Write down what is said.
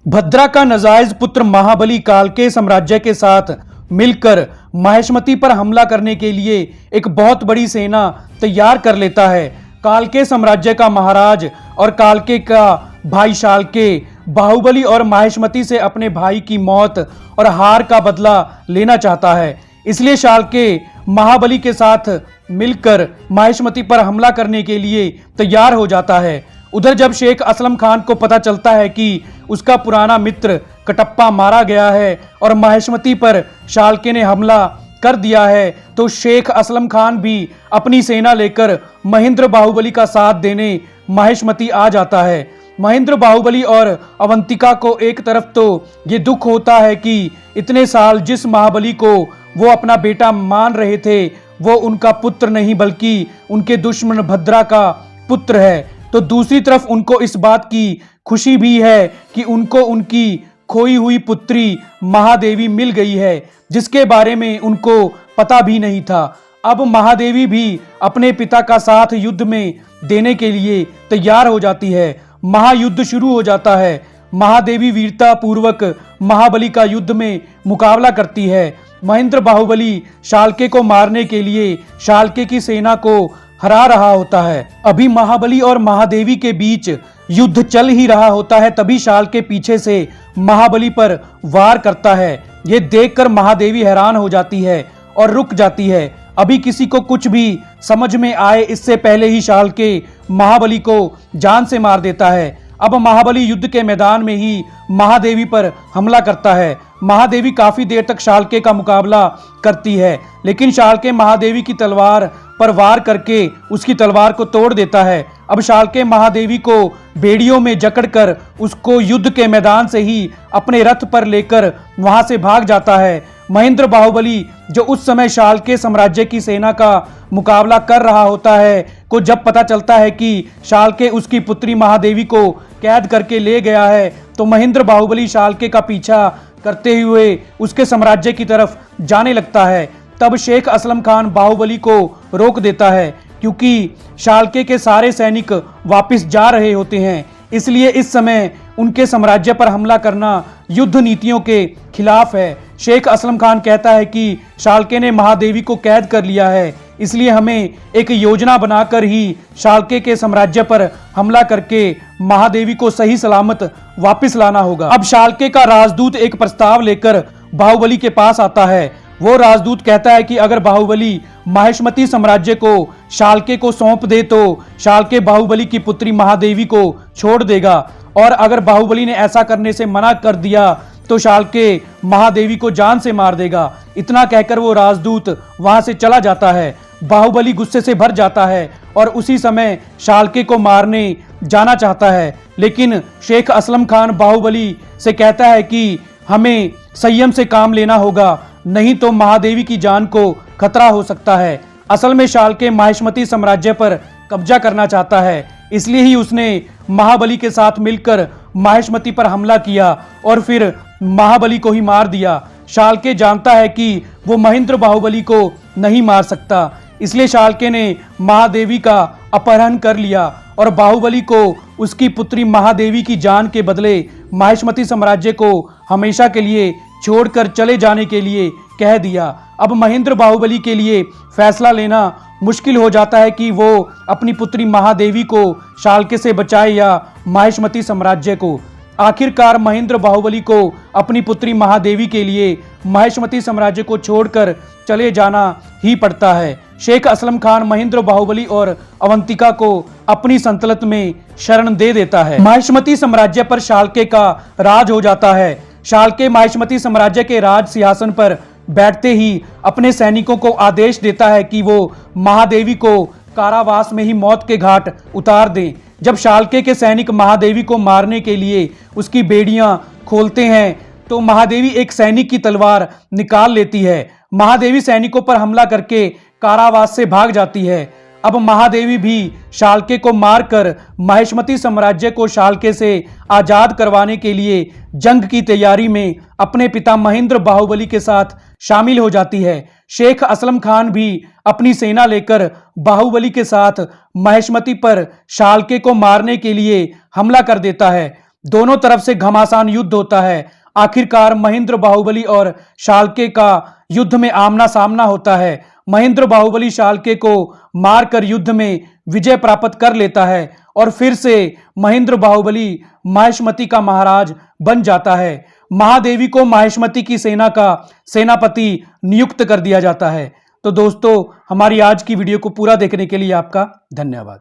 भद्रा का नाजायज पुत्र महाबली कालके साम्राज्य के साथ मिलकर माहिष्मती पर हमला करने के लिए एक बहुत बड़ी सेना तैयार कर लेता है। कालके साम्राज्य का महाराज और कालके का भाई शालके बाहुबली और माहिष्मती से अपने भाई की मौत और हार का बदला लेना चाहता है। इसलिए शालके महाबली के साथ मिलकर माहिष्मती पर हमला करने के लिए तैयार हो जाता है। उधर जब शेख असलम खान को पता चलता है कि उसका पुराना मित्र कटप्पा मारा गया है और माहिष्मती पर शालके ने हमला कर दिया है, तो शेख असलम खान भी अपनी सेना लेकर महेंद्र बाहुबली का साथ देने माहिष्मती आ जाता है। महेंद्र बाहुबली और अवंतिका को एक तरफ तो ये दुख होता है कि इतने साल जिस महाबली को वो अपना बेटा मान रहे थे वो उनका पुत्र नहीं बल्कि उनके दुश्मन भद्रा का पुत्र है, तो दूसरी तरफ उनको इस बात की खुशी भी है कि उनको उनकी खोई हुई पुत्री महादेवी मिल गई है, जिसके बारे में उनको पता भी नहीं था। अब महादेवी भी अपने पिता का साथ युद्ध में देने के लिए तैयार हो जाती है। महायुद्ध शुरू हो जाता है। महादेवी वीरता पूर्वक महाबली का युद्ध में मुकाबला करती है। महेंद्र बाहुबली शालके को मारने के लिए शालके की सेना को हरा रहा होता है। अभी महाबली और महादेवी के बीच युद्ध चल ही रहा होता है, तभी शालके पीछे से महाबली पर वार करता है। ये देखकर महादेवी हैरान हो जाती है और रुक जाती है। अभी किसी को कुछ भी समझ में आए इससे पहले ही शालके महाबली को जान से मार देता है। अब महाबली युद्ध के मैदान में ही महादेवी पर हमला करता है। महादेवी काफी देर तक शालके का मुकाबला करती है, लेकिन शालके महादेवी की तलवार पर वार करके उसकी तलवार को तोड़ देता है। अब शालके महादेवी को बेड़ियों में जकड़कर उसको युद्ध के मैदान से ही अपने रथ पर लेकर वहां से भाग जाता है। महेंद्र बाहुबली जो उस समय शालके साम्राज्य की सेना का मुकाबला कर रहा होता है को जब पता चलता है कि शालके उसकी पुत्री महादेवी को कैद करके ले गया है, तो महेंद्र बाहुबली शालके का पीछा करते हुए उसके साम्राज्य की तरफ जाने लगता है। तब शेख असलम खान बाहुबली को रोक देता है, क्योंकि शालके के सारे सैनिक वापस जा रहे होते हैं। इसलिए इस समय उनके साम्राज्य पर हमला करना युद्ध नीतियों के खिलाफ है। शेख असलम खान कहता है कि शालके ने महादेवी को कैद कर लिया है, इसलिए हमें एक योजना बनाकर ही शालके के साम्राज्य पर हमला करके महादेवी को सही सलामत वापस लाना होगा। अब शालके का राजदूत एक प्रस्ताव लेकर बाहुबली के पास आता है। वो राजदूत कहता है कि अगर बाहुबली माहिष्मती साम्राज्य को शालके को सौंप दे तो शालके बाहुबली की पुत्री महादेवी को छोड़ देगा, और अगर बाहुबली ने ऐसा करने से मना कर दिया तो शालके महादेवी को जान से मार देगा। इतना कहकर वो राजदूत वहां से चला जाता है। बाहुबली गुस्से से भर जाता है और उसी समय शालके को मारने जाना चाहता है, लेकिन शेख असलम खान बाहुबली से कहता है कि हमें संयम से काम लेना होगा, नहीं तो महादेवी की जान को खतरा हो सकता है। असल में शालके माहिष्मती साम्राज्य पर कब्जा करना चाहता है, इसलिए ही उसने महाबली के साथ मिलकर माहिष्मती पर हमला किया और फिर महाबली को ही मार दिया। शालके जानता है कि वो महेंद्र बाहुबली को नहीं मार सकता, इसलिए शालके ने महादेवी का अपहरण कर लिया और बाहुबली को उसकी पुत्री महादेवी की जान के बदले माहिष्मती साम्राज्य को हमेशा के लिए छोड़कर चले जाने के लिए कह दिया। अब महेंद्र बाहुबली के लिए फैसला लेना मुश्किल हो जाता है कि वो अपनी पुत्री महादेवी को शालके से बचाए या माहिष्मती साम्राज्य को। आखिरकार महेंद्र बाहुबली को अपनी पुत्री महादेवी के लिए माहिष्मती साम्राज्य को छोड़कर चले जाना ही पड़ता है। शेख असलम खान महेंद्र बाहुबली और अवंतिका को अपनी सल्तनत में शरण दे देता है। माहिष्मती साम्राज्य पर शालके का राज हो जाता है। शालके माहिष्मती साम्राज्य के राज सिंहासन पर बैठते ही अपने सैनिकों को आदेश देता है कि वो महादेवी को कारावास में ही मौत के घाट उतार दें। जब शालके के सैनिक महादेवी को मारने के लिए उसकी बेड़ियां खोलते हैं तो महादेवी एक सैनिक की तलवार निकाल लेती है। महादेवी सैनिकों पर हमला करके कारावास से भाग जाती है। अब महादेवी भी शालके को मारकर माहिष्मती साम्राज्य को शालके से आजाद करवाने के लिए जंग की तैयारी में अपने पिता महेंद्र बाहुबली के साथ शामिल हो जाती है। शेख असलम खान भी अपनी सेना लेकर बाहुबली के साथ माहिष्मती पर शालके को मारने के लिए हमला कर देता है। दोनों तरफ से घमासान युद्ध होता है। आखिरकार महेंद्र बाहुबली और शालके का युद्ध में आमना सामना होता है। महेंद्र बाहुबली शालके को मारकर युद्ध में विजय प्राप्त कर लेता है और फिर से महेंद्र बाहुबली माहिष्मती का महाराज बन जाता है। महादेवी को माहिष्मती की सेना का सेनापति नियुक्त कर दिया जाता है। तो दोस्तों, हमारी आज की वीडियो को पूरा देखने के लिए आपका धन्यवाद।